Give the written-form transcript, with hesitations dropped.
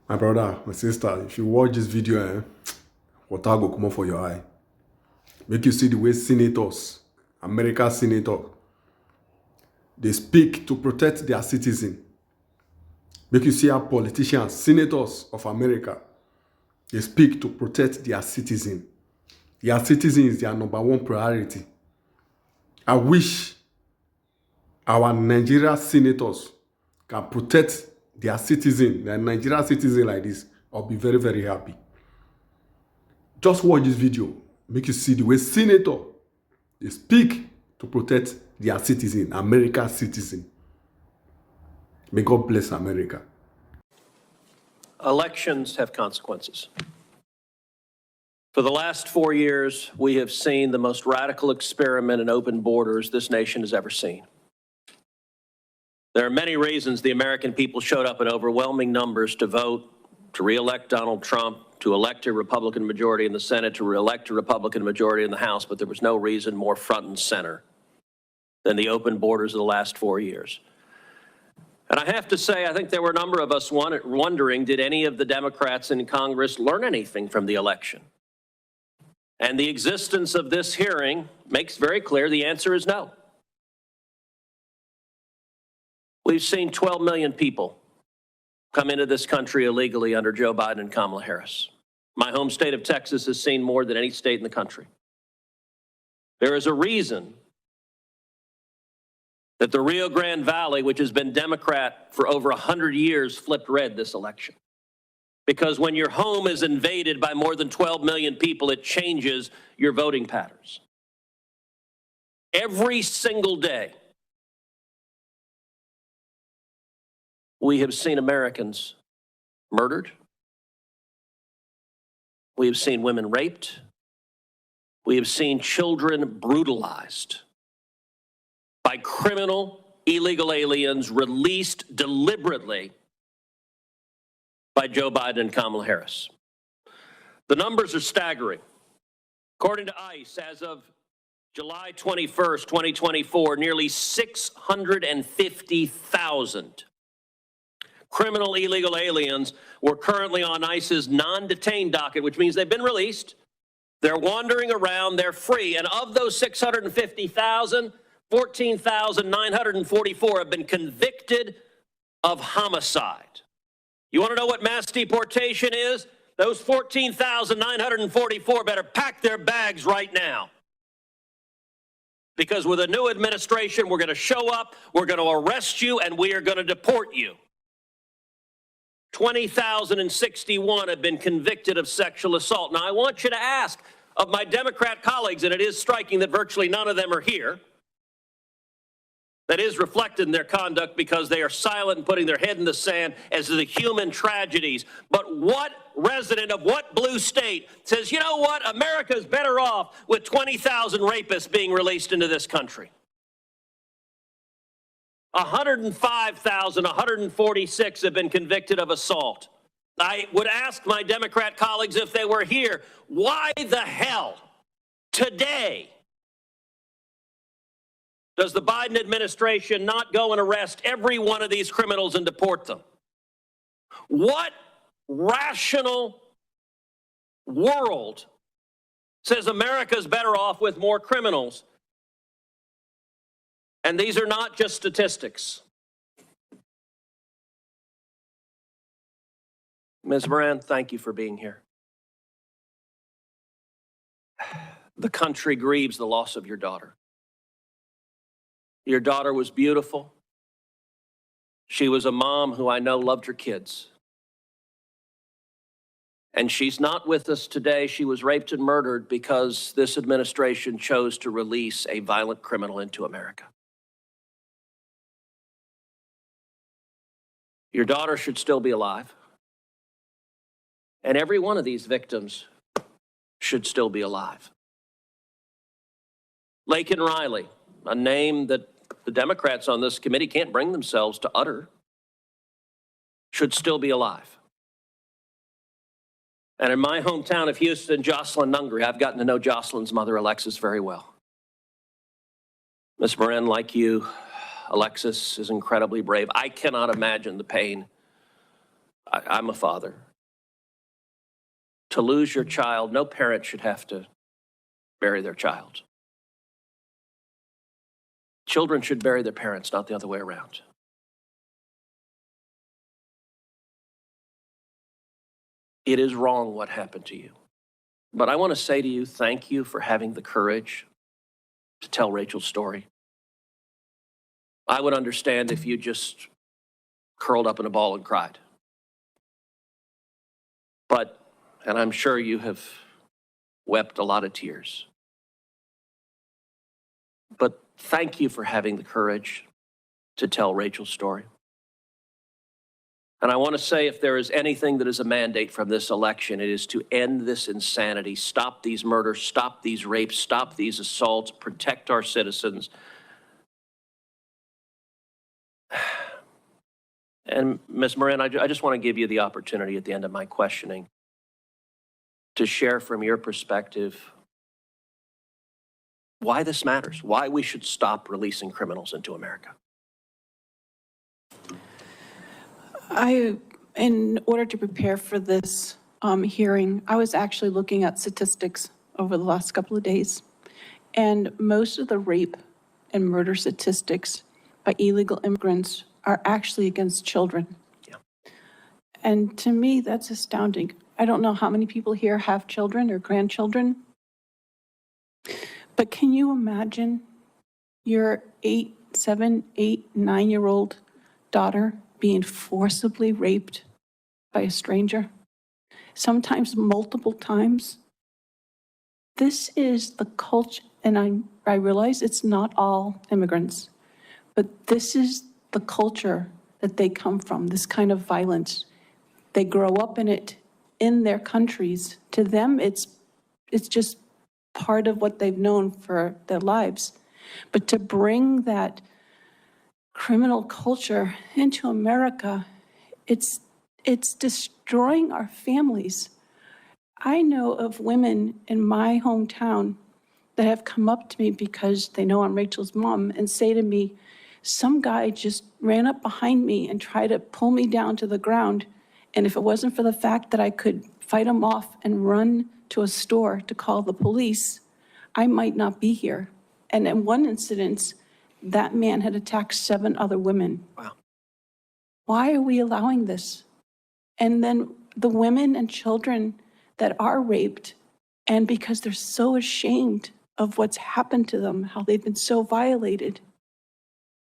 My brother, my sister, if you watch this video, water go come out for your eye. Make you see the way senators, American senator, they speak to protect their citizen. Make you see how politicians, senators of America, they speak to protect their citizen. Their citizen is their number one priority. I wish our Nigeria senators can protect their citizen, their Nigerian citizen like this. I'll be very, very happy. Just watch this video. Make you see the way senator they speak to protect their citizen, American citizen. May God bless America. Elections have consequences. For the last 4 years, we have seen the most radical experiment in open borders this nation has ever seen. There are many reasons the American people showed up in overwhelming numbers to vote to re-elect Donald Trump, to elect a Republican majority in the Senate, to re-elect a Republican majority in the House, but there was no reason more front and center than the open borders of the last 4 years. And I have to say, I think there were a number of us wondering, did any of the Democrats in Congress learn anything from the election? And the existence of this hearing makes very clear the answer is no. We've seen 12 million people come into this country illegally under Joe Biden and Kamala Harris. My home state of Texas has seen more than any state in the country. There is a reason that the Rio Grande Valley, which has been Democrat for over 100 years, flipped red this election. Because when your home is invaded by more than 12 million people, it changes your voting patterns. Every single day, we have seen Americans murdered. We have seen women raped. We have seen children brutalized by criminal illegal aliens released deliberately by Joe Biden and Kamala Harris. The numbers are staggering. According to ICE, as of July 21st, 2024, nearly 650,000 criminal illegal aliens were currently on ICE's non-detained docket, which means they've been released. They're wandering around, they're free. And of those 650,000, 14,944 have been convicted of homicide. You want to know what mass deportation is? Those 14,944 better pack their bags right now. Because with a new administration, we're going to show up, we're going to arrest you, and we are going to deport you. 20,061 have been convicted of sexual assault. Now, I want you to ask of my Democrat colleagues, and it is striking that virtually none of them are here. That is reflected in their conduct because they are silent and putting their head in the sand as to the human tragedies. But what resident of what blue state says, you know what, America is better off with 20,000 rapists being released into this country? 105,146 have been convicted of assault. I would ask my Democrat colleagues if they were here, why the hell today does the Biden administration not go and arrest every one of these criminals and deport them? What rational world says America's better off with more criminals? And these are not just statistics. Ms. Moran, thank you for being here. The country grieves the loss of your daughter. Your daughter was beautiful. She was a mom who I know loved her kids. And she's not with us today. She was raped and murdered because this administration chose to release a violent criminal into America. Your daughter should still be alive. And every one of these victims should still be alive. Laken Riley, a name that the Democrats on this committee can't bring themselves to utter, should still be alive. And in my hometown of Houston, Jocelyn Nungry, I've gotten to know Jocelyn's mother, Alexis, very well. Ms. Moran, like you, Alexis is incredibly brave. I cannot imagine the pain I'm a father. To lose your child, no parent should have to bury their child. Children should bury their parents, not the other way around. It is wrong what happened to you. But I want to say to you, thank you for having the courage to tell Rachel's story. I would understand if you just curled up in a ball and cried. But, and I'm sure you have wept a lot of tears. But thank you for having the courage to tell Rachel's story. And I want to say, if there is anything that is a mandate from this election, it is to end this insanity, stop these murders, stop these rapes, stop these assaults, protect our citizens. And Ms. Moran, I just want to give you the opportunity at the end of my questioning to share from your perspective why this matters, why we should stop releasing criminals into America. In order to prepare for this hearing, I was actually looking at statistics over the last couple of days. And most of the rape and murder statistics by illegal immigrants are actually against children. Yeah. And to me, that's astounding. I don't know how many people here have children or grandchildren, but can you imagine your 7, 8, 9-year-old daughter being forcibly raped by a stranger, sometimes multiple times? This is the culture, and I realize it's not all immigrants, but this is the culture that they come from, this kind of violence. They grow up in it in their countries. To them, it's just part of what they've known for their lives. But to bring that criminal culture into America, it's destroying our families. I know of women in my hometown that have come up to me because they know I'm Rachel's mom and say to me, some guy just ran up behind me and tried to pull me down to the ground. And if it wasn't for the fact that I could fight him off and run to a store to call the police, I might not be here. And in one incident, that man had attacked 7 other women. Wow. Why are we allowing this? And then the women and children that are raped, and because they're so ashamed of what's happened to them, how they've been so violated,